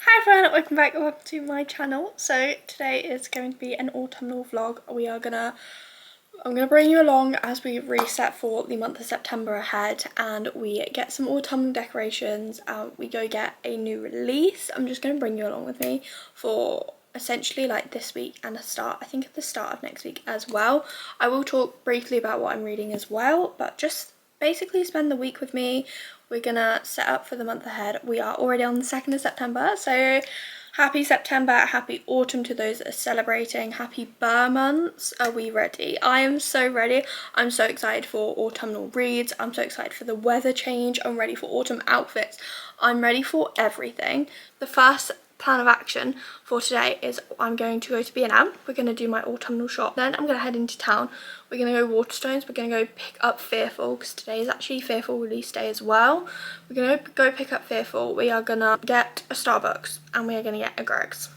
Hi everyone, welcome back to my channel. So today is going to be an autumnal vlog. I'm gonna bring you along as we reset for the month of September ahead, and we get some autumnal decorations. We go get a new release. I'm just gonna bring you along with me for essentially like this week and I think at the start of next week as well. I will talk briefly about what I'm reading as well, but just basically spend the week with me. We're gonna set up for the month ahead. We are already on the 2nd of September, so happy September, happy autumn to those that are celebrating, happy Burr months. Are we ready? I am so ready. I'm so excited for autumnal reads. I'm so excited for the weather change. I'm ready for autumn outfits. I'm ready for everything. The first plan of action for today is I'm going to go to B&M. We're going to do my autumnal shop. Then I'm going to head into town. We're going to go Waterstones. We're going to go pick up Fearful because today is actually Fearful release day as well. We're going to go pick up Fearful. We are going to get a Starbucks and we are going to get a Greggs.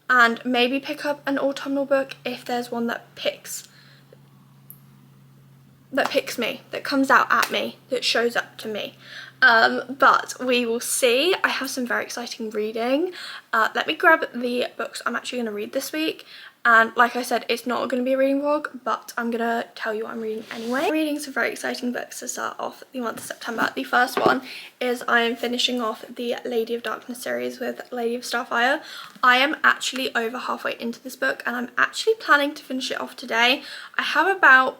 And maybe pick up an autumnal book if there's one that picks me, that comes out at me, that shows up to me. But we will see. I have some very exciting reading. Let me grab the books I'm actually going to read this week. And like I said, it's not going to be a reading vlog, but I'm going to tell you what I'm reading anyway. I'm reading some very exciting books to start off the month of September. The first one is I am finishing off the Lady of Darkness series with Lady of Starfire. I am actually over halfway into this book and I'm actually planning to finish it off today. I have about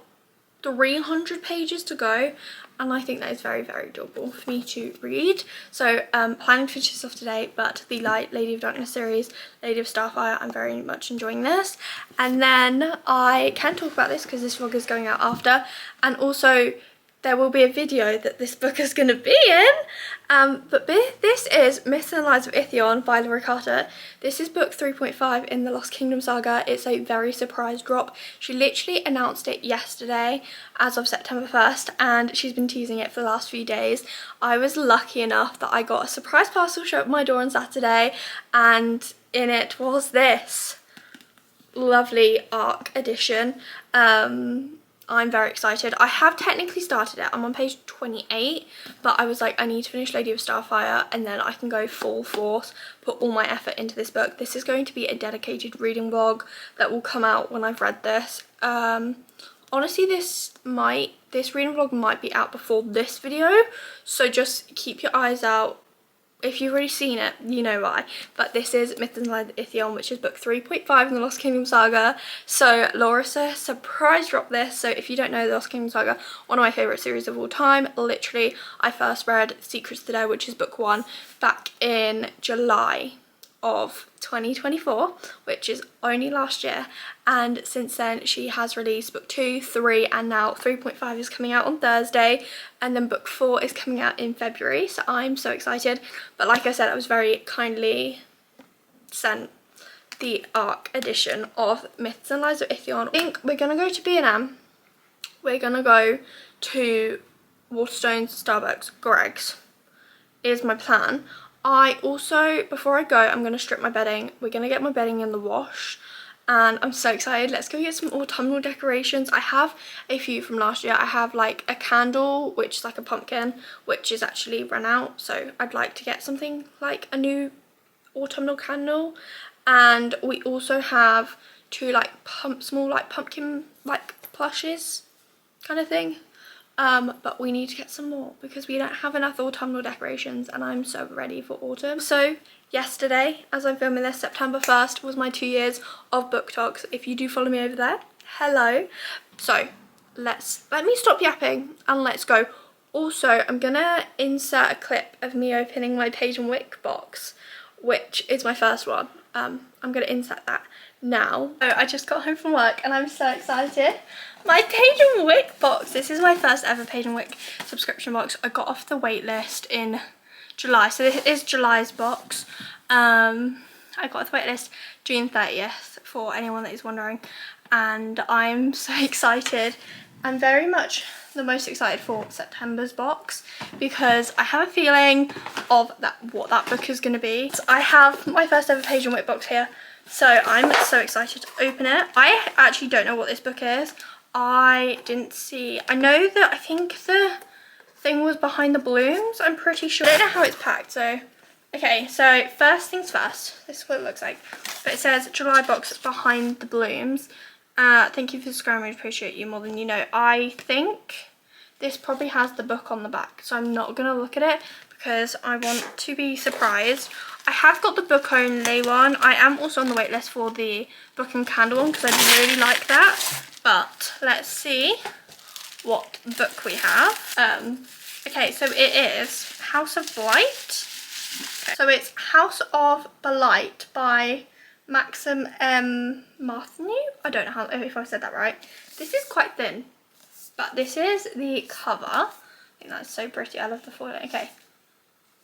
300 pages to go and I think that is very, very doable for me to read. So planning to finish this off today, but the Lady of Darkness series, Lady of Starfire, I'm very much enjoying this. And then I can talk about this because this vlog is going out after, and also there will be a video that this book is going to be in. But this is Myths and Lies of Itheon by Laura Carter. This is book 3.5 in the Lost Kingdom saga. It's a very surprise drop. She literally announced it yesterday as of September 1st and she's been teasing it for the last few days. I was lucky enough that I got a surprise parcel show at my door on Saturday, and in it was this lovely ARC edition. I'm very excited. I have technically started it. I'm on page 28, but I was like, I need to finish Lady of Starfire and then I can go full force, put all my effort into this book. This is going to be a dedicated reading vlog that will come out when I've read this. Honestly, this reading vlog might be out before this video, so just keep your eyes out. If you've already seen it, you know why. But this is Myths and Lies of Itheon, which is book 3.5 in the Lost Kingdom saga. So Laura surprise dropped this. So if you don't know the Lost Kingdom saga, one of my favourite series of all time. Literally, I first read Secrets of the Dead, which is book 1, back in July of 2024, which is only last year, and since then she has released book 2, 3 and now 3.5 is coming out on Thursday, and then book 4 is coming out in February, so I'm so excited. But like I said, I was very kindly sent the ARC edition of Myths and Lies of Itheon. I think we're gonna go to B&M, we're gonna go to Waterstones, Starbucks, Greggs is my plan. I also, before I go, I'm going to strip my bedding. We're going to get my bedding in the wash and I'm so excited. Let's go get some autumnal decorations. I have a few from last year. I have like a candle, which is like a pumpkin, which is actually run out. So I'd like to get something like a new autumnal candle. And we also have two like small like pumpkin like plushes kind of thing. But we need to get some more because we don't have enough autumnal decorations and I'm so ready for autumn. So yesterday, as I'm filming this, September 1st was my 2 years of book talks. If you do follow me over there, hello. So let me stop yapping and let's go. Also, I'm gonna insert a clip of me opening my Page and Wick box, which is my first one. I'm gonna insert that now. So I just got home from work and I'm so excited. My Page and Wick box. This is my first ever Page and Wick subscription box. I got off the wait list in July, so this is July's box. I got off the wait list June 30th for anyone that is wondering, and I'm so excited. I'm very much the most excited for September's box because I have a feeling of what that book is going to be. So I have my first ever Page and Wick box here, so I'm so excited to open it. I actually don't know what this book is. I didn't see. I know that I think the thing was behind the blooms. I'm pretty sure. I don't know how it's packed, so Okay, so first things first, this is what it looks like. But it says July box behind the blooms. Thank you for subscribing, I appreciate you more than you know. I think this probably has the book on the back, so I'm not going to look at it because I want to be surprised. I have got the book only one. I am also on the wait list for the book and candle one because I really like that. But let's see what book we have. Okay, so it is House of Blight. Okay. So it's House of Blight by Maxim M. Martineau. I don't know how, if I said that right. This is quite thin, but this is the cover. I think that's so pretty. I love the foil. Okay.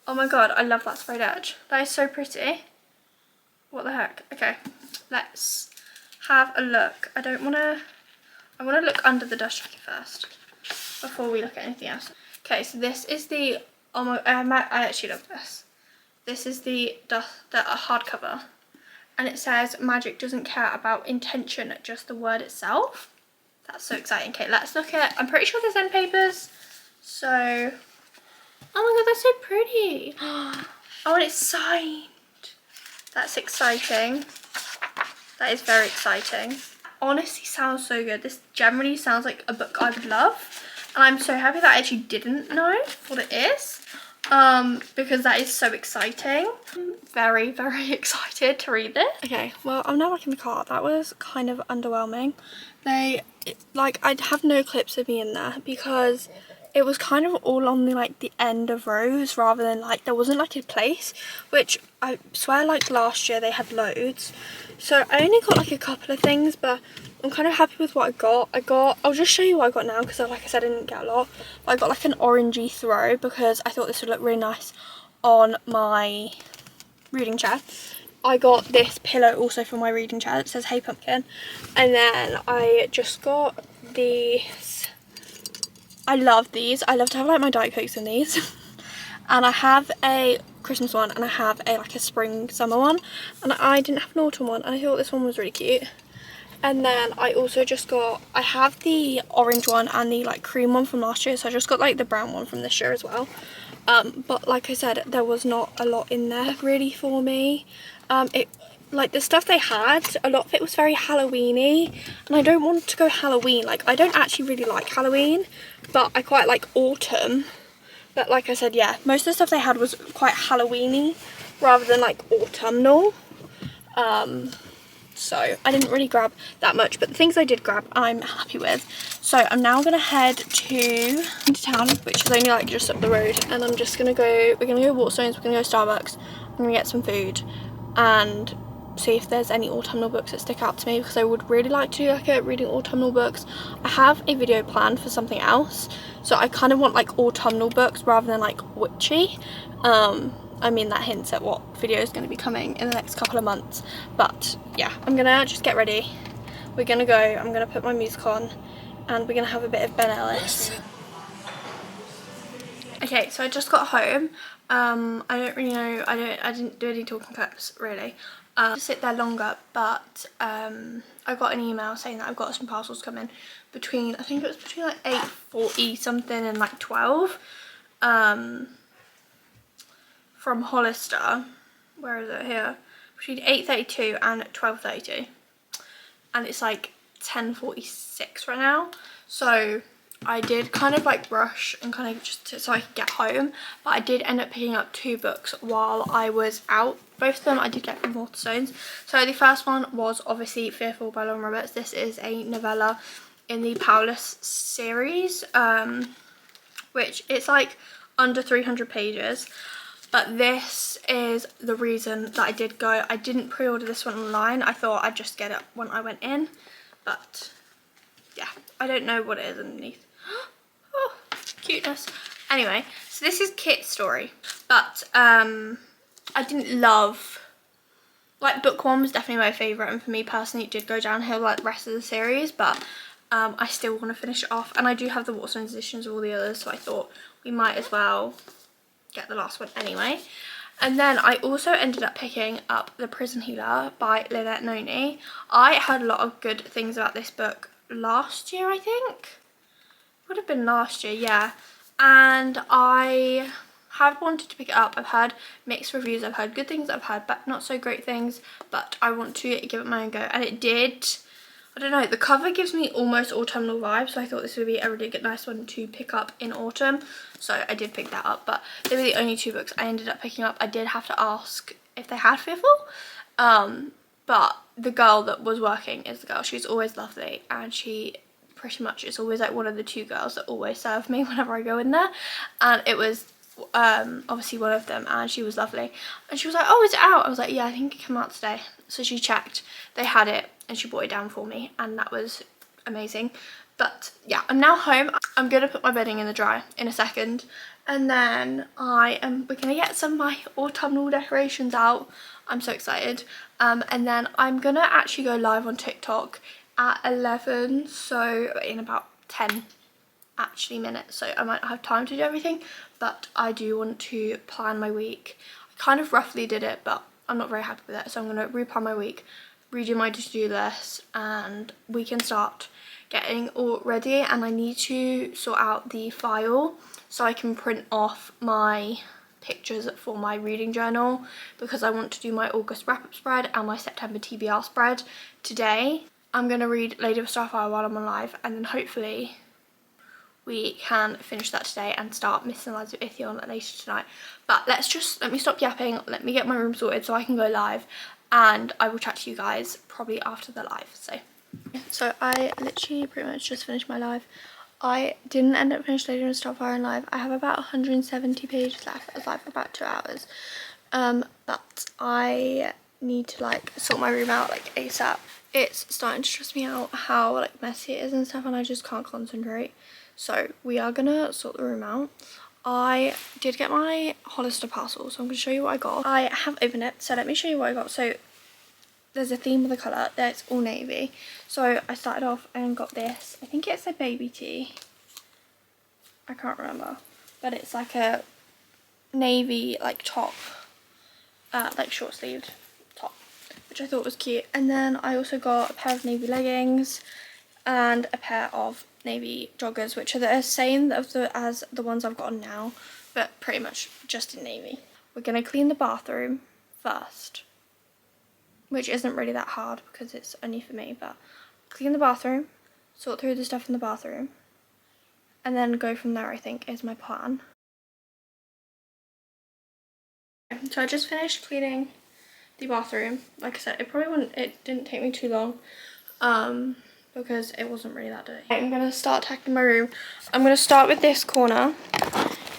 Oh my god, I love that sprayed edge. That is so pretty. What the heck? Okay, let's have a look. I want to look under the dust jacket first before we look at anything else. Okay, so this is the, oh my, I actually love this. This is the hardcover, and it says magic doesn't care about intention, just the word itself. That's so exciting. Okay, let's look at, I'm pretty sure there's end papers. So, oh my god, that's so pretty. Oh, and it's signed. That's exciting. That is very exciting. Honestly sounds so good. This generally sounds like a book I would love. And I'm so happy that I actually didn't know what it is. Because that is so exciting. I'm very, very excited to read this. Okay, well, I'm now back in the car. That was kind of underwhelming. I'd have no clips of me in there because it was kind of all on the end of rows rather than there wasn't a place, which I swear last year they had loads. So I only got a couple of things, but I'm kind of happy with what I got. I'll just show you what I got now because like I said I didn't get a lot. But I got an orangey throw because I thought this would look really nice on my reading chair. I got this pillow also for my reading chair that says Hey Pumpkin. And then I just got these. I love these. I love to have my Diet Cokes in these. And I have a Christmas one and I have a spring summer one. And I didn't have an autumn one and I thought this one was really cute. And then I also just got, I have the orange one and the cream one from last year. So I just got the brown one from this year as well. But like I said, there was not a lot in there really for me. The stuff they had, a lot of it was very Halloween-y, and I don't want to go Halloween. I don't actually really like Halloween, but I quite like autumn. But like I said, yeah, most of the stuff they had was quite Halloween-y rather than autumnal. So I didn't really grab that much, but the things I did grab I'm happy with. So I'm now gonna head into town, which is only just up the road, and I'm just gonna go, we're gonna go Waterstones, we're gonna go Starbucks, I'm gonna get some food and see if there's any autumnal books that stick out to me, because I would really like to do a reading autumnal books. I have a video planned for something else, so I kind of want autumnal books rather than witchy. I mean, that hints at what video is going to be coming in the next couple of months. But yeah, I'm gonna just get ready. We're gonna go, I'm gonna put my music on and we're gonna have a bit of Ben Ellis. Okay, so I just got home. I don't really know, I didn't do any talking clips really. To sit there longer, but I got an email saying that I've got some parcels coming between, I think it was between 8:40 something and 12. From Hollister. Where is it? Here. Between 8:32 and 12:32. And it's 10:46 right now. So I did kind of rush and kind of just so I could get home. But I did end up picking up 2 books while I was out. Both of them I did get from Waterstones. So the first one was obviously Fearful by Lauren Roberts. This is a novella in the Powerless series. Which it's under 300 pages. But this is the reason that I did go. I didn't pre-order this one online. I thought I'd just get it when I went in. But yeah, I don't know what it is underneath. Oh, cuteness. Anyway, so this is Kit's story. But I didn't love, book 1 was definitely my favourite. And for me personally, it did go downhill the rest of the series. But I still want to finish it off. And I do have the Waterstones editions of all the others. So I thought we might as well get the last one anyway. And then I also ended up picking up The Prison Healer by Lynette Noni. I heard a lot of good things about this book last year, I think. Would have been last year, yeah. And I have wanted to pick it up. I've heard mixed reviews, I've heard good things, I've heard but not so great things, but I want to give it my own go. And it did, I don't know, the cover gives me almost autumnal vibes, so I thought this would be a really good, nice one to pick up in autumn. So I did pick that up, but they were the only 2 books I ended up picking up. I did have to ask if they had Fearful, but the girl that was working is the girl. She's always lovely, and she pretty much is always like one of the 2 girls that always serve me whenever I go in there. And it was obviously one of them, and she was lovely. And she was like, oh, is it out? I was like, yeah, I think it came out today. So she checked, they had it, and she brought it down for me, and that was amazing. But yeah, I'm now home. I'm gonna put my bedding in the dryer in a second, and then we're gonna get some of my autumnal decorations out. I'm so excited. And then I'm gonna actually go live on TikTok at 11, so in about 10 actually minutes, so I might not have time to do everything, but I do want to plan my week. I kind of roughly did it, but I'm not very happy with it, so I'm going to replan my week, redo my to-do list, and we can start getting all ready. And I need to sort out the file so I can print off my pictures for my reading journal, because I want to do my August wrap-up spread and my September TBR spread today. I'm going to read Lady of Starfire while I'm on live, and then hopefully we can finish that today and start Missing Lives of Ithion later tonight. But let me stop yapping, let me get my room sorted so I can go live, and I will chat to you guys probably after the live. So I literally pretty much just finished my live. I didn't end up finishing Lady of Starfire in live. I have about 170 pages left. I was live for about 2 hours. But I need to like sort my room out like ASAP. It's starting to stress me out how like messy it is and stuff, and I just can't concentrate. So we are gonna sort the room out. I did get my Hollister parcel, so I'm gonna show you what I got. I have opened it, so let me show you what I got. So there's a theme of the colour, it's all navy. So I started off and got this, I think it's a baby tee, I can't remember, but it's like a navy like top, like short sleeved top, which I thought was cute. And then I also got a pair of navy leggings and a pair of navy joggers, which are the same as the ones I've got on now, but pretty much just in navy. We're going to clean the bathroom first, which isn't really that hard because it's only for me, but clean the bathroom, sort through the stuff in the bathroom, and then go from there, I think, is my plan. So I just finished cleaning the bathroom. Like I said, it didn't take me too long, because it wasn't really that dirty. I'm gonna start tackling my room. I'm gonna start with this corner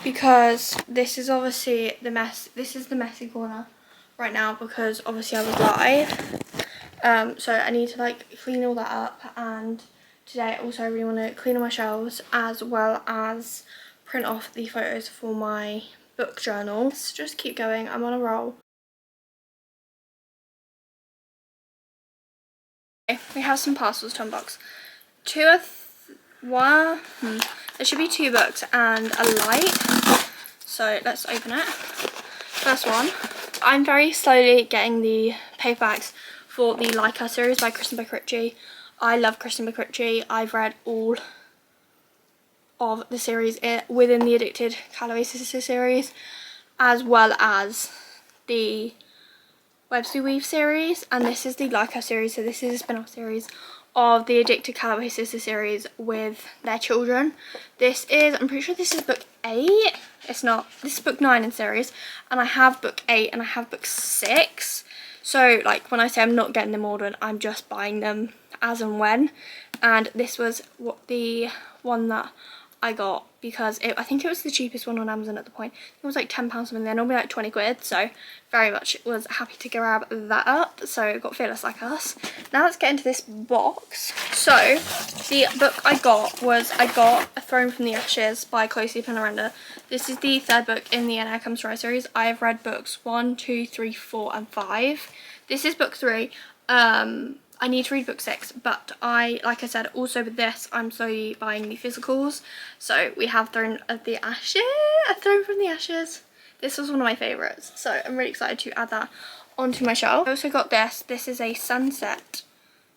because this is obviously the mess. This is the messy corner right now because obviously I was live. So I need to like clean all that up, and today also I really want to clean all my shelves as well as print off the photos for my book journal. Let's just keep going. I'm on a roll. We have some parcels to unbox. There should be 2 books and a light. So let's open it. First one. I'm very slowly getting the paperbacks for the Like Us series by Kristen Ritchie. I love Kristen Ritchie. I've read all of the series within the Addicted Calloway Sisters series, as well as the Webs We Weave series, and this is the Like Us series. So this is a spin-off series of the Addicted Calloway Sisters series with their children. This is, I'm pretty sure this is book 8. It's not. This is book 9 in series, and I have book 8 and I have book 6. So like when I say I'm not getting them ordered, I'm just buying them as and when. And this was what the one that I got because I think it was the cheapest one on Amazon at the point. It was like £10 something. They're normally like 20 quid, so very much was happy to grab that up. So got Fearless Like Us. Now let's get into this box. So the book I got was A Throne from the Ashes by Closely Panoranda. This is the 3rd book in the And Air Comes Dry series. I have read books 1, 2, 3, 4 and 5. This is book 3. I need to read book 6, but like I said, also with this, I'm slowly buying the physicals. So we have Throne of the Ashes, A Throne from the Ashes. This was one of my favourites, so I'm really excited to add that onto my shelf. I also got this. This is a sunset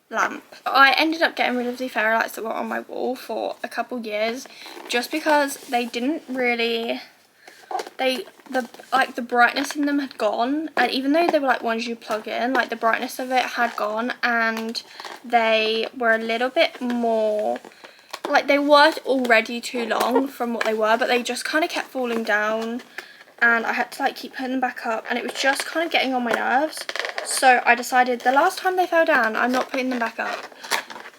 lamp. I ended up getting rid of the fairy lights that were on my wall for a couple years, just because they didn't really the brightness in them had gone, and even though they were like ones you plug in, like the brightness of it had gone, and they were a little bit more, like they were already too long from what they were, but they just kind of kept falling down, and I had to like keep putting them back up, and it was just kind of getting on my nerves. So I decided the last time they fell down, I'm not putting them back up.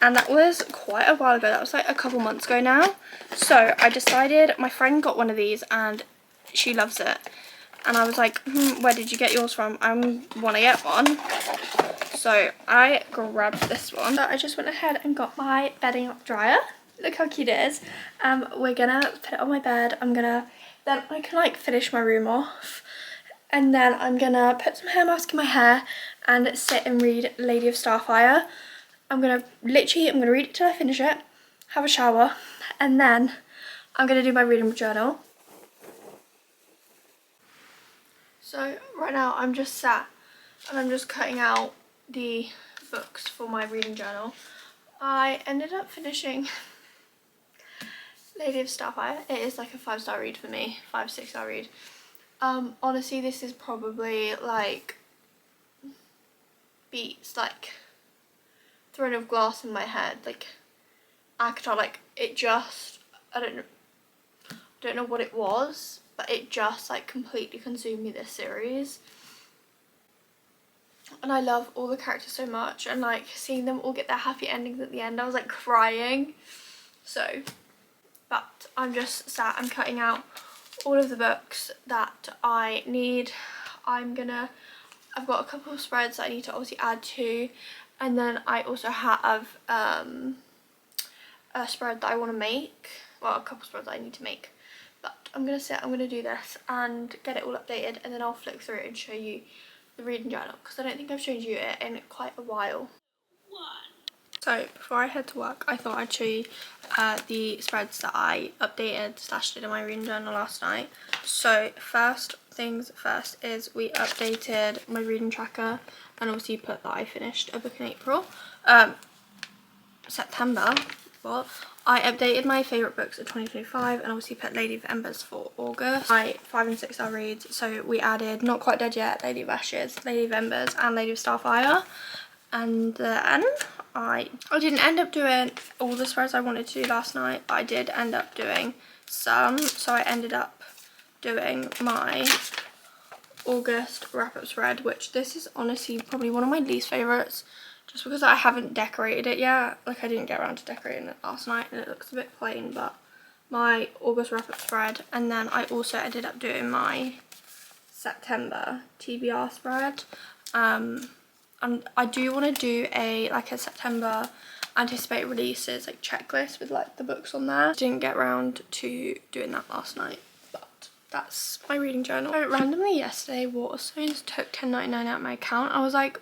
And that was quite a while ago. That was like a couple months ago now. So I decided, my friend got one of these and she loves it. And I was like, where did you get yours from? I want to get one. So I grabbed this one. So I just went ahead and got my bedding dryer. Look how cute it is. We're gonna put it on my bed. Then I can like finish my room off. And then I'm gonna put some hair mask in my hair and sit and read Lady of Starfire. I'm gonna read it till I finish it, have a shower, and then I'm gonna do my reading journal. So right now I'm just sat and I'm just cutting out the books for my reading journal. I ended up finishing Lady of Starfire. It is like a 5-star read for me, 5-6-star read. Honestly, this is probably like beats like Throne of Glass in my head, like Akatar, like it just, I don't know what it was, but it just like completely consumed me, this series. And I love all the characters so much, and like seeing them all get their happy endings at the end, I was like crying. So, but I'm just sat, I'm cutting out all of the books that I need. I've got a couple of spreads that I need to obviously add to, and then I also have a spread that I want to make, well, a couple of spreads that I need to make. But I'm going to do this and get it all updated, and then I'll flick through it and show you the reading journal, because I don't think I've shown you it in quite a while. So before I head to work, I thought I'd show you the spreads that I updated / did in my reading journal last night. So first things first is we updated my reading tracker, and obviously put that I finished a book in September. Well, I updated my favourite books of 2025, and obviously put Lady of Embers for August. My 5- and 6-star reads, so we added Not Quite Dead Yet, Lady of Ashes, Lady of Embers, and Lady of Starfire. And then I didn't end up doing all the spreads I wanted to do last night, but I did end up doing some. So I ended up doing my August wrap-up spread, which this is honestly probably one of my least favourites, just because I haven't decorated it yet. Like, I didn't get around to decorating it last night and it looks a bit plain, but my August wrap-up spread. And then I also ended up doing my September TBR spread. And I do want to do a September anticipated releases like checklist with like the books on there. Didn't get around to doing that last night, but that's my reading journal. So randomly yesterday, Waterstones took $10.99 out of my account. I was like,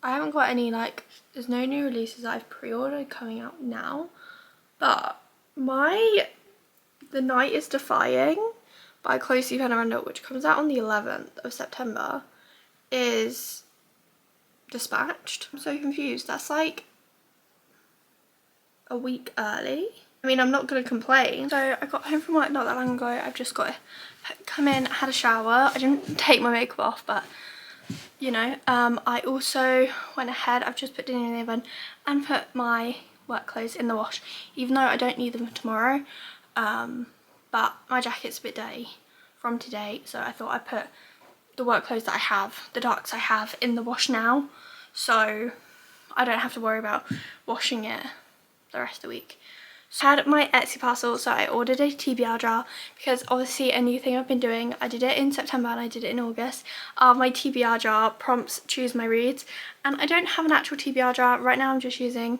I haven't got any, like, there's no new releases that I've pre-ordered coming out now, but The Night is Defying by Chloe Panorama, which comes out on the 11th of September, is dispatched. I'm so confused. That's like a week early. I mean, I'm not gonna complain. So I got home from work not that long ago. I've just got to come in, had a shower. I didn't take my makeup off, but you know, I also went ahead, I've just put dinner in the oven and put my work clothes in the wash, even though I don't need them for tomorrow. But my jacket's a bit dirty from today, so I thought I'd put the work clothes that I have, the darks I have, in the wash now, so I don't have to worry about washing it the rest of the week. So I had my Etsy parcel, so I ordered a TBR jar, because obviously a new thing I've been doing, I did it in September and I did it in August, my TBR jar prompts choose my reads, and I don't have an actual TBR jar. Right now I'm just using,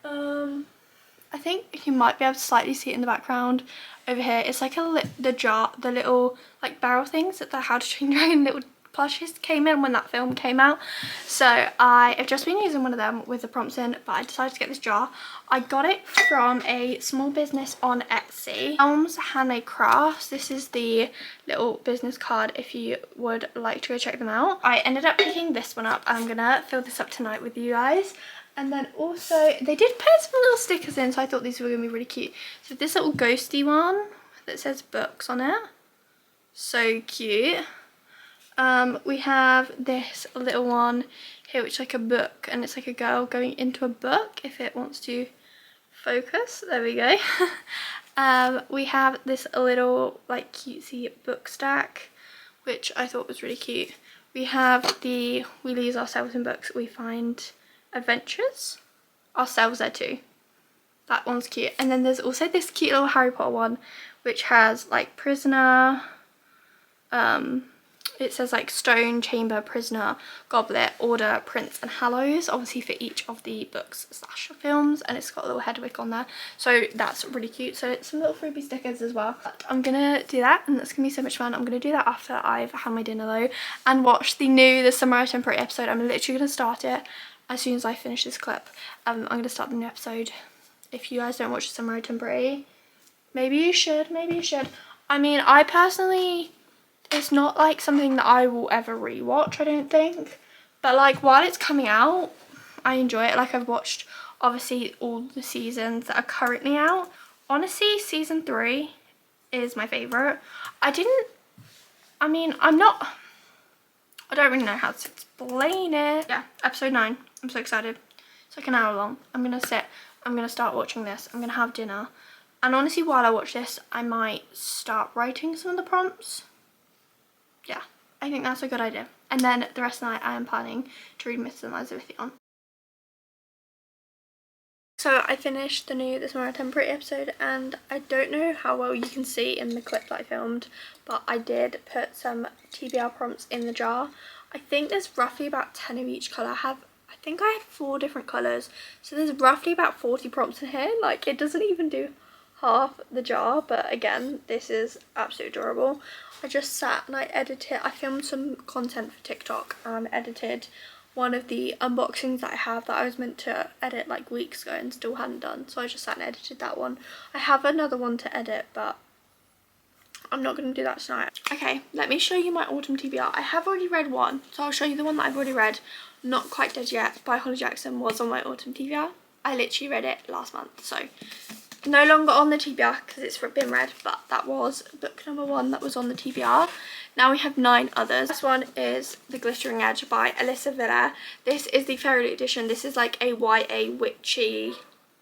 I think you might be able to slightly see it in the background over here. It's like the little like barrel things that the How to Train Your Dragon little plushies came in when that film came out. So I have just been using one of them with the prompts in, but I decided to get this jar. I got it from a small business on Etsy, Elm's Handmade Crafts. This is the little business card if you would like to go check them out. I ended up picking this one up, and I'm gonna fill this up tonight with you guys. And then also they did put some little stickers in, so I thought these were gonna be really cute. So this little ghosty one that says books on it, So cute. We have this little one here, which is like a book, and it's like a girl going into a book, if it wants to focus. There we go. We have this little like cutesy book stack, which I thought was really cute. We have the We Lose Ourselves in Books, We Find Adventures. Ourselves there too. That one's cute. And then there's also this cute little Harry Potter one, which has like prisoner, it says like stone, chamber, prisoner, goblet, order, prince and hallows, obviously for each of the books slash films, and it's got a little Hedwig on there, so that's really cute. So it's some little freebie stickers as well. But I'm gonna do that, and that's gonna be so much fun. I'm gonna do that after I've had my dinner though, and watch the Summer Autumn Pretty episode. I'm literally gonna start it as soon as I finish this clip. I'm gonna start the new episode. If you guys don't watch the Summer Autumn Pretty, maybe you should, maybe you should. I mean, I personally, it's not like something that I will ever rewatch, I don't think, but like while it's coming out, I enjoy it. Like I've watched obviously all the seasons that are currently out. Honestly, season 3 is my favorite. I don't really know how to explain it. Yeah, episode 9, I'm so excited. It's like an hour long. I'm gonna start watching this, I'm gonna have dinner, and honestly while I watch this I might start writing some of the prompts. Yeah, I think that's a good idea. And then the rest of the night I am planning to read Mrs. and Elizabethan. So I finished the Summer Autumn Pretty episode, and I don't know how well you can see in the clip that I filmed, but I did put some TBR prompts in the jar. I think there's roughly about 10 of each colour. I think I had 4 different colours, so there's roughly about 40 prompts in here. Like, it doesn't even do half the jar, but again, this is absolutely adorable. I just sat and I filmed some content for TikTok and edited one of the unboxings that I have that I was meant to edit like weeks ago and still hadn't done, so I just sat and edited that one. I have another one to edit, but I'm not going to do that tonight. Okay, let me show you my autumn TBR. I have already read one, so I'll show you the one that I've already read. Not Quite Dead Yet by Holly Jackson was on my autumn TBR. I literally read it last month, so no longer on the TBR because it's been read, but that was book number 1 that was on the TBR. Now we have 9 others. This one is The Glittering Edge by Alyssa Villa. This is the fairy edition. This is like a YA witchy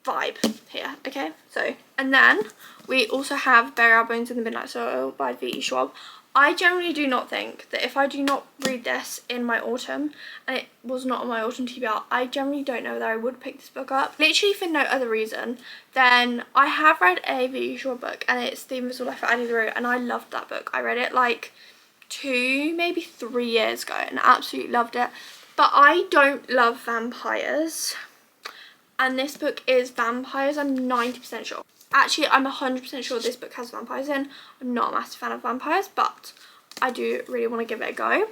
vibe here, okay? So, and then we also have Bury Our Bones in the Midnight Soil by V.E. Schwab. I generally do not think that if I do not read this in my autumn, and it was not on my autumn TBR, I generally don't know that I would pick this book up. Literally for no other reason than I have read a V.E. Schwab book, and it's The Invisible Life of Annie LaRue, and I loved that book. I read it like 2, maybe 3 years ago, and absolutely loved it. But I don't love vampires, and this book is vampires, I'm 90% sure. Actually, I'm 100% sure this book has vampires in. I'm not a massive fan of vampires, but I do really want to give it a go.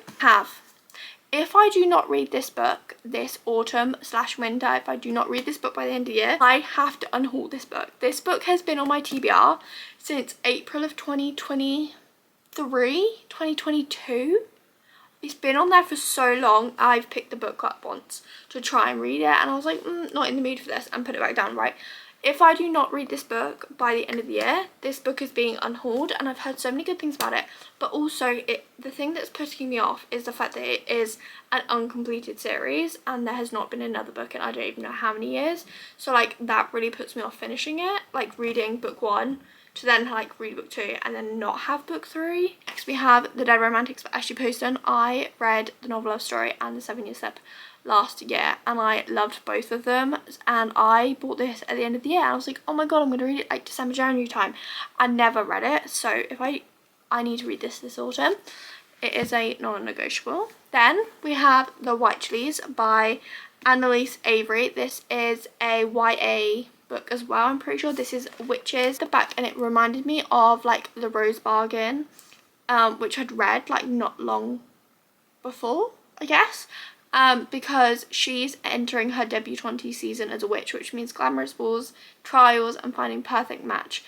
If I do not read this book this autumn slash winter, if I do not read this book by the end of the year, I have to unhaul this book. This book has been on my TBR since April of 2023, 2022. It's been on there for so long. I've picked the book up once to try and read it, and I was like, not in the mood for this, and put it back down, right? If I do not read this book by the end of the year, this book is being unhauled, and I've heard so many good things about it. But also, the thing that's putting me off is the fact that it is an uncompleted series, and there has not been another book in I don't even know how many years. So like that really puts me off finishing it, like reading book 1 to then like read book 2 and then not have book 3. Next we have The Dead Romantics by Ashley Poston. I read The Novel Love Story and The 7 Year Slip last year, and I loved both of them, and I bought this at the end of the year, and I was like, oh my god, I'm going to read it like December, January time. I never read it, so if I need to read this autumn. It is a non-negotiable. Then we have The White Chilies by Annalise Avery. This is a YA book as well, I'm pretty sure. This is witches. The back, and it reminded me of like The Rose Bargain, which I'd read like not long before, I guess. Because she's entering her debutante season as a witch, which means glamorous balls, trials, and finding perfect match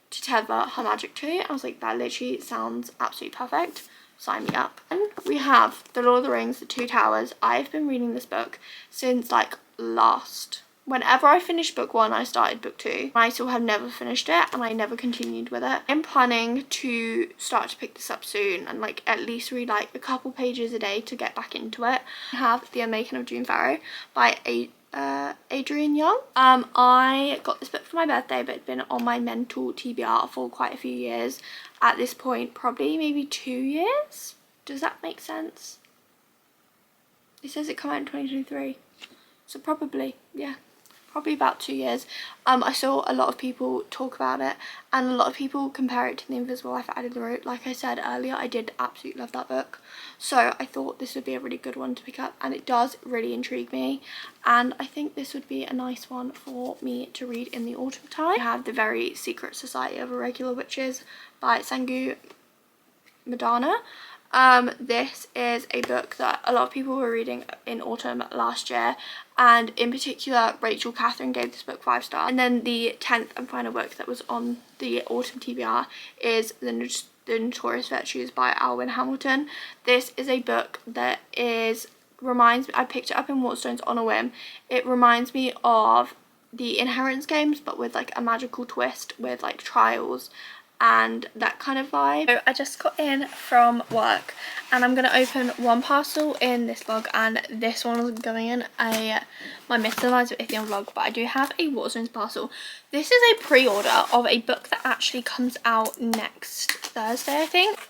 to tether her magic to. I was like, that literally sounds absolutely perfect. Sign me up. And we have The Lord of the Rings, The Two Towers. I've been reading this book since like last whenever I finished book 1, I started book 2. I still have never finished it, and I never continued with it. I'm planning to start to pick this up soon and like at least read like a couple pages a day to get back into it. I have The Unmaking of June Farrow by Adrian Young. I got this book for my birthday, but it's been on my mental TBR for quite a few years. At this point, probably maybe 2 years. Does that make sense? It says it came out in 2023. So probably, yeah, probably about 2 years. I saw a lot of people talk about it, and a lot of people compare it to The Invisible Life of Addie LaRue. Like I said earlier, I did absolutely love that book. So I thought this would be a really good one to pick up, and it does really intrigue me. And I think this would be a nice one for me to read in the autumn time. I have The Very Secret Society of Irregular Witches by Sangu Madana. This is a book that a lot of people were reading in autumn last year, and in particular Rachel Catherine gave this book 5 stars. And then the 10th and final book that was on the autumn TBR is The Notorious Virtues by Alwyn Hamilton. This is a book that reminds me, I picked it up in Waterstones on a whim. It reminds me of the Inheritance games, but with like a magical twist with like trials and that kind of vibe. So I just got in from work, and I'm going to open one parcel in this vlog, and this one is going in my Mr. Eliza Ithian vlog, but I do have a Waterstones parcel. This is a pre-order of a book that actually comes out next Thursday, I think.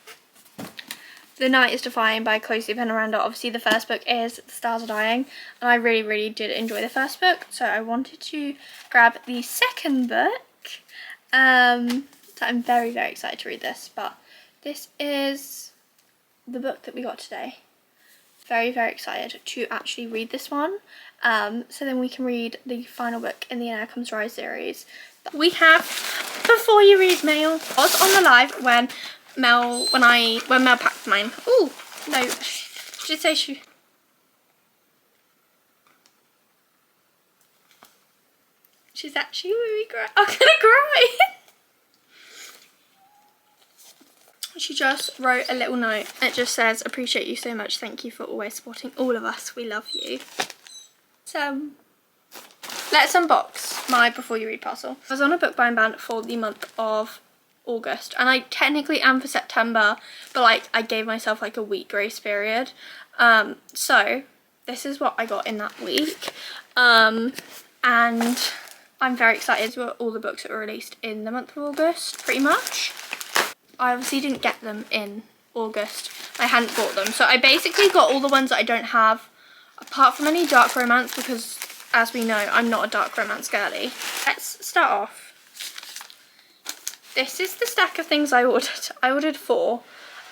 The Night is Defying by Closely Penaranda. Obviously the first book is The Stars Are Dying, and I really did enjoy the first book, so I wanted to grab the second book. So I'm very excited to read this, but this is the book that we got today. Very excited to actually read this one, so then we can read the final book in the Air Comes Rise series. But we have Before You Read mail. I was on the live when Mel packed mine. Oh no, she did say she. She's actually really great. I'm gonna cry. She just wrote a little note. It just says, "Appreciate you so much. Thank you for always supporting all of us. We love you." So let's unbox my Before You Read parcel. I was on a book buying ban for the month of August, and I technically am for September, but like I gave myself like a week grace period. So this is what I got in that week, and I'm very excited for all the books that were released in the month of August, pretty much. I obviously didn't get them in August. I hadn't bought them. So I basically got all the ones that I don't have, apart from any dark romance, because as we know, I'm not a dark romance girly. Let's start off. This is the stack of things I ordered. I ordered 4.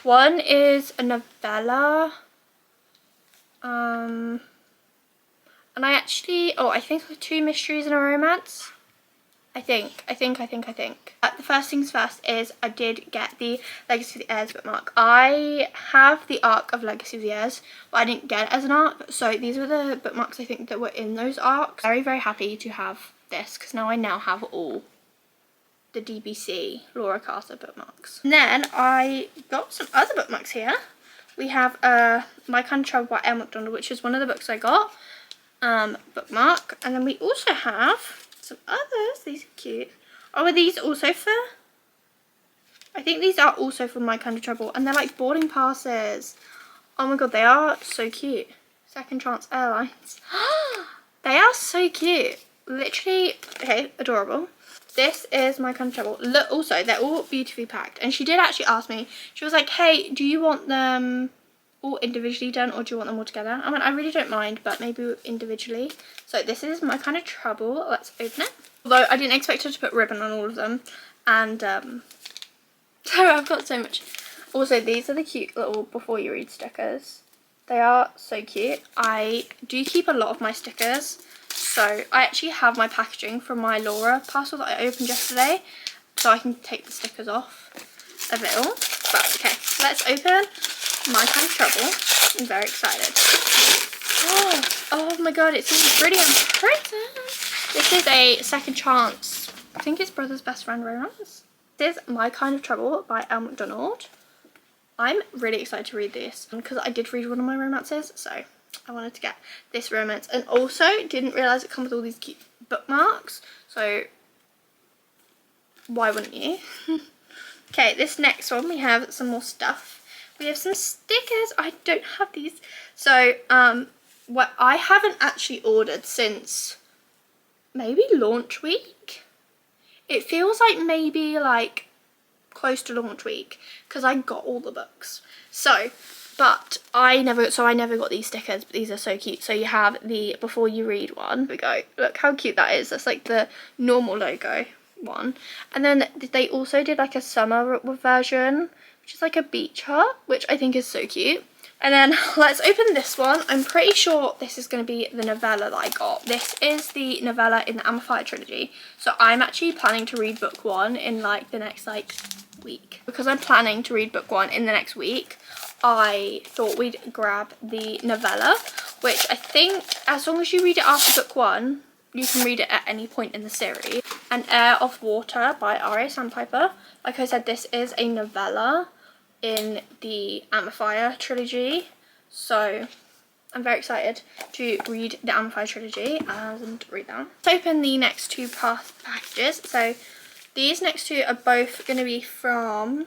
One is a novella. And I actually, I think 2 mysteries and a romance. I think. The first things first is I did get the Legacy of the Heirs bookmark. I have the arc of Legacy of the Heirs, but I didn't get it as an arc. So these were the bookmarks I think that were in those arcs. Very happy to have this, because now I have all the DBC Laura Carter bookmarks. And then I got some other bookmarks here. We have My Kind of Trouble by Elle McDonald, which is one of the books I got. Bookmark. And then we also have some others. These are cute. Oh, are these also for? I think these are also for My Kind of Trouble, and they're like boarding passes. Oh my god, they are so cute. Second Chance Airlines. They are so cute. Literally, okay, adorable. This is My Kind of Trouble. Look, also, they're all beautifully packed. And she did actually ask me, she was like, hey, do you want them all individually done, or do you want them all together? I mean, I really don't mind, but maybe individually. So this is My Kind of Trouble. Let's open it. Although I didn't expect her to put ribbon on all of them. And so I've got so much. Also, these are the cute little Before You Read stickers. They are so cute. I do keep a lot of my stickers. So I actually have my packaging from my Laura parcel that I opened yesterday. So I can take the stickers off a little. But okay, let's open My Kind of Trouble. I'm very excited. Oh my god, it's so pretty and pretty. This is a Second Chance, I think it's Brother's Best Friend romance. This is My Kind of Trouble by Elle McDonald. I'm really excited to read this because I did read one of my romances, so I wanted to get this romance, and also didn't realise it comes with all these cute bookmarks, so why wouldn't you? Okay, this next one we have some more stuff. We have some stickers. I don't have these. So what I haven't actually ordered since maybe launch week. It feels like maybe like close to launch week because I got all the books. So but I never got these stickers, but these are so cute. So you have the before you read one. Here we go. Look how cute that is. That's like the normal logo one, and then they also did like a summer version, which is like a beach hut, which I think is so cute. And then let's open this one. I'm pretty sure this is going to be the novella that I got. This is the novella in the Amplifier trilogy. So I'm actually planning to read book one in like the next like week. Because I'm planning to read book one in the next week, I thought we'd grab the novella, which I think as long as you read it after book one, you can read it at any point in the series. An Air of Water by R.A. Sandpiper. Like I said, this is a novella in the Amplifier trilogy, so I'm very excited to read the Amplifier trilogy and read that. Let's open the next two packages. So these next two are both going to be from,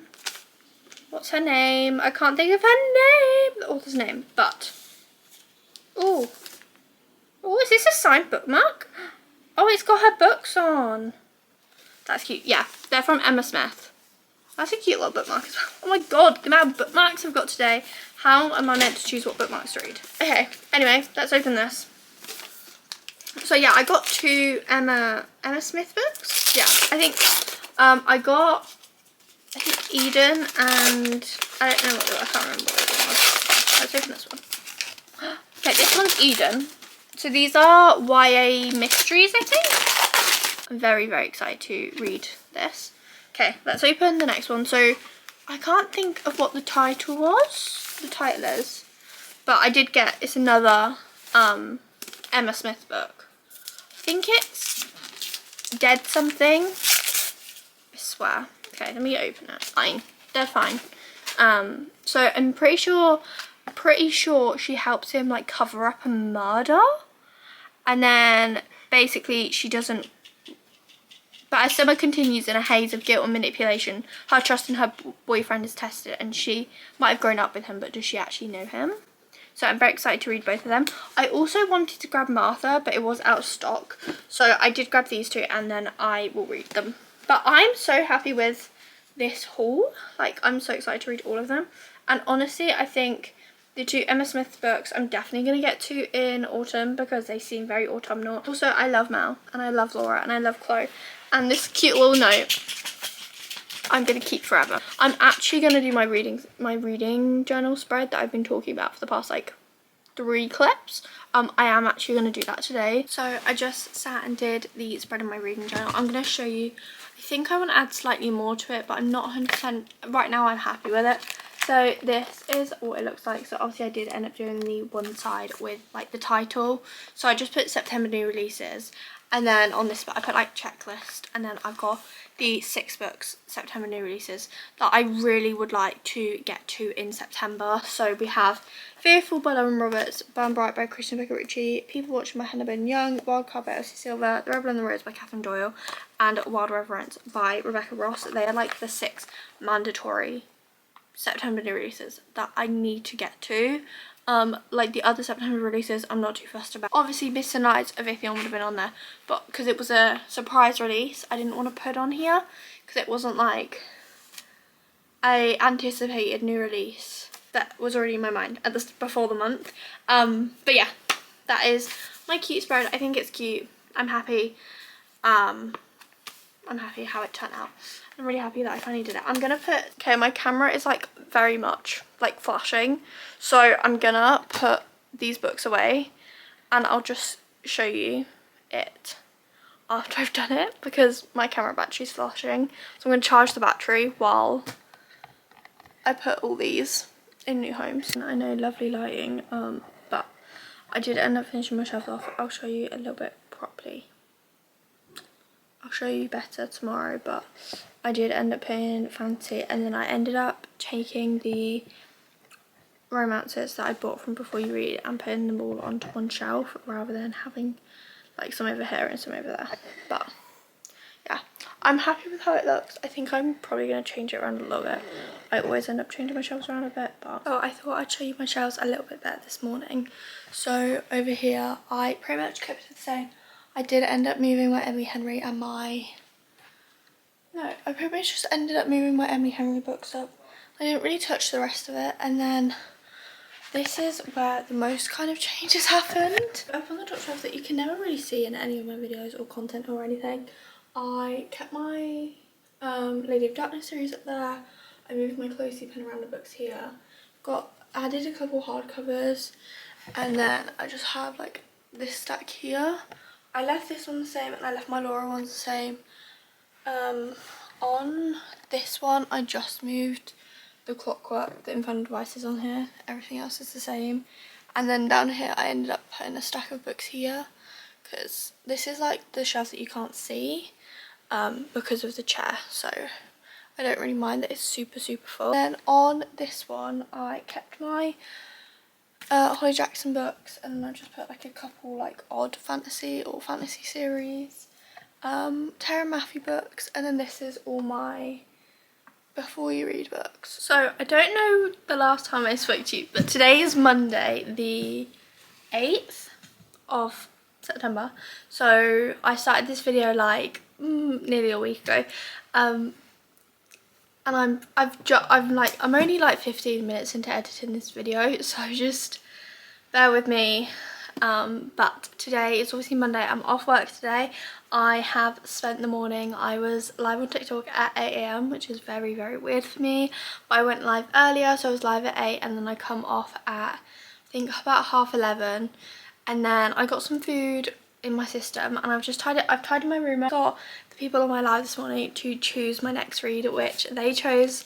what's her name? I can't think of her name, the author's name, but oh, is this a signed bookmark? Oh, it's got her books on. That's cute. Yeah, they're from Emma Smith. That's a cute little bookmark as well. Oh my god, the amount of bookmarks I've got today. How am I meant to choose what bookmarks to read? Okay, anyway, let's open this. So yeah, I got two Emma Smith books. Yeah, I think I got Eden and I don't know I can't remember what the other one was. Let's open this one. Okay, this one's Eden. So these are YA mysteries, I think. I'm very, very excited to read this. Okay, let's open the next one. So I can't think of what the title is, but I did get, it's another Emma Smith book. I think it's Dead Something, I swear. Okay, let me open it. Fine, they're fine. So I'm pretty sure she helps him like cover up a murder, and then basically she doesn't. But as summer continues in a haze of guilt and manipulation, her trust in her boyfriend is tested, and she might have grown up with him, but does she actually know him? So I'm very excited to read both of them. I also wanted to grab Martha, but it was out of stock. So I did grab these two, and then I will read them. But I'm so happy with this haul. Like, I'm so excited to read all of them. And honestly, I think the two Emma Smith books I'm definitely going to get to in autumn because they seem very autumnal. Also, I love Mel, and I love Laura, and I love Chloe. And this cute little note I'm going to keep forever. I'm actually going to do my reading journal spread that I've been talking about for the past like 3 clips. I am actually going to do that today. So I just sat and did the spread of my reading journal. I'm going to show you. I think I want to add slightly more to it, but I'm not 100%. Right now I'm happy with it. So this is what it looks like. So obviously I did end up doing the one side with like the title. So I just put September new releases. And then on this bit I put like checklist. And then I've got the 6 books, September new releases, that I really would like to get to in September. So we have Fearful by Lauren Roberts, Burn Bright by Christian Becker Ritchie, People Watching by Hannah Ben Young, Wildcard by Elsie Silver, The Rebel and the Rose by Catherine Doyle, and Wild Reverence by Rebecca Ross. They are like the 6 mandatory September new releases that I need to get to. Like the other September releases I'm not too fussed about. Obviously Mr. Nights of Ithion would have been on there, but because it was a surprise release I didn't want to put on here because it wasn't like a anticipated new release that was already in my mind at this before the month. But yeah, that is my cute spread. I think it's cute. I'm happy. I'm happy how it turned out. I'm really happy that I finally did it. I'm gonna put, okay, my camera is like very much like flashing, so I'm gonna put these books away and I'll just show you it after I've done it because my camera battery's flashing. So I'm gonna charge the battery while I put all these in new homes. And I know, lovely lighting, but I did end up finishing my shelf off. I'll show you a little bit properly. I'll show you better tomorrow, but I did end up paying fancy, and then I ended up taking the romances that I bought from Before You Read and putting them all onto one shelf rather than having like some over here and some over there. But yeah, I'm happy with how it looks. I think I'm probably going to change it around a little bit. I always end up changing my shelves around a bit, but oh, I thought I'd show you my shelves a little bit better this morning. So over here, I pretty much kept it the same. I did end up moving my Emily Henry and my... No, I pretty much just ended up moving my Emily Henry books up. I didn't really touch the rest of it, and then this is where the most kind of changes happened. Up on the top shelf that you can never really see in any of my videos or content or anything, I kept my Lady of Darkness series up there. I moved my Closey pen around the books here. Added a couple hardcovers, and then I just have like this stack here. I left this one the same and I left my Laura ones the same. On this one I just moved the Clockwork, the Infernal Devices on here. Everything else is the same. And then down here I ended up putting a stack of books here, because this is like the shelf that you can't see because of the chair, so I don't really mind that it's super full. Then on this one I kept my Holly Jackson books, and then I just put like a couple like odd fantasy or fantasy series, Tara Maffey books, and then this is all my Before You Read books. So I don't know the last time I spoke to you, but today is Monday the 8th of September. So I started this video like nearly a week ago, and I'm only like 15 minutes into editing this video, so just bear with me. But today is obviously Monday. I'm off work today. I have spent the morning, I was live on TikTok at 8 AM, which is very weird for me, but I went live earlier, so I was live at 8, and then I come off at I think about 11:30, and then I got some food in my system, and I've tidied my room up. I got the people on my live this morning to choose my next read, which they chose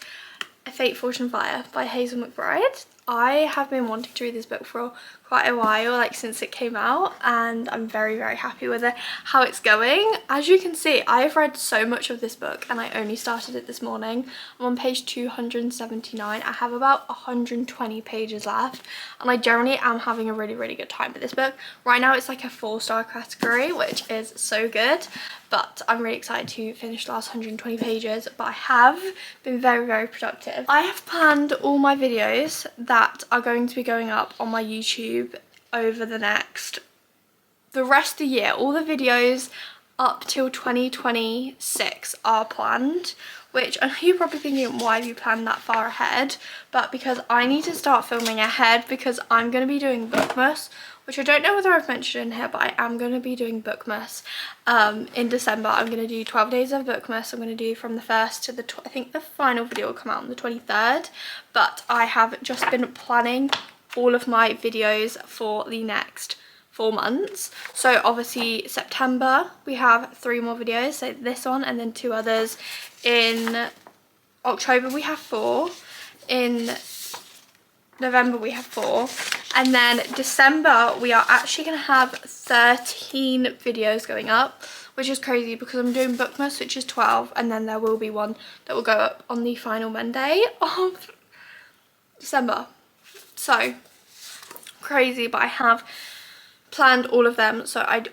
A Fate, Fortune, Fire by Hazel McBride. I have been wanting to read this book for quite a while, like since it came out, and I'm very happy with it, how it's going. As you can see, I've read so much of this book and I only started it this morning. I'm on page 279. I have about 120 pages left, and I generally am having a really good time with this book. Right now it's like a 4-star category, which is so good, but I'm really excited to finish the last 120 pages. But I have been very productive. I have planned all my videos that are going to be going up on my YouTube over the rest of the year. All the videos up till 2026 are planned, which I know you're probably thinking, why have you planned that far ahead? But because I need to start filming ahead, because I'm going to be doing Bookmas, which I don't know whether I've mentioned in here, but I am going to be doing Bookmas in December. I'm going to do 12 days of Bookmas. I'm going to do from the 1st to the I think the final video will come out on the 23rd, but I have just been planning all of my videos for the next 4 months. So obviously September we have 3 more videos, so this one and then 2 others. In October we have 4, in November we have 4, and then December we are actually going to have 13 videos going up, which is crazy because I'm doing Bookmas, which is 12, and then there will be one that will go up on the final Monday of December. So crazy, but I have planned all of them, so I'm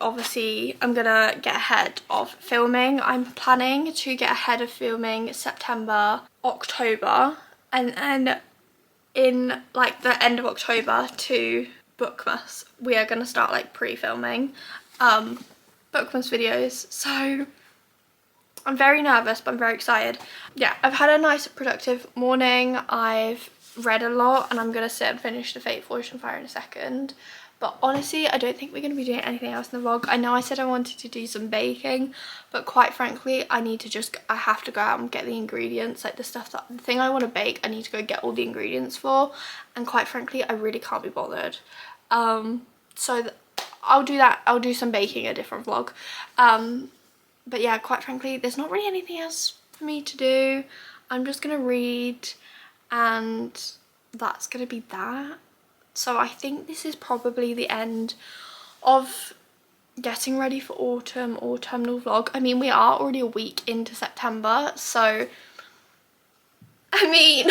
gonna get ahead of filming. I'm planning to get ahead of filming September, October, and then in like the end of October to Bookmas we are gonna start like pre-filming Bookmas videos. So I'm very nervous, but I'm very excited. Yeah, I've had a nice productive morning. I've read a lot, and I'm gonna sit and finish The Fate, Fortune, Fire in a second. But honestly, I don't think we're going to be doing anything else in the vlog. I know I said I wanted to do some baking, but quite frankly, I have to go out and get the ingredients, like the thing I want to bake, I need to go get all the ingredients for, and quite frankly, I really can't be bothered. So I'll do that. I'll do some baking, a different vlog. But yeah, quite frankly, there's not really anything else for me to do. I'm just going to read, and that's going to be that. So I think this is probably the end of getting ready for autumnal vlog. I mean, we are already a week into September, so I mean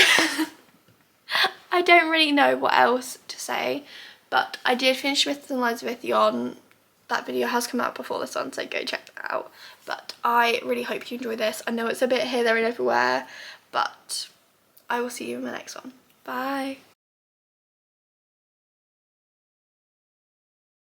I don't really know what else to say, but I did finish Myths and Lies of Ithion. That video has come out before this one, so go check that out. But I really hope you enjoy this. I know it's a bit here, there and everywhere, but I will see you in my next one. Bye.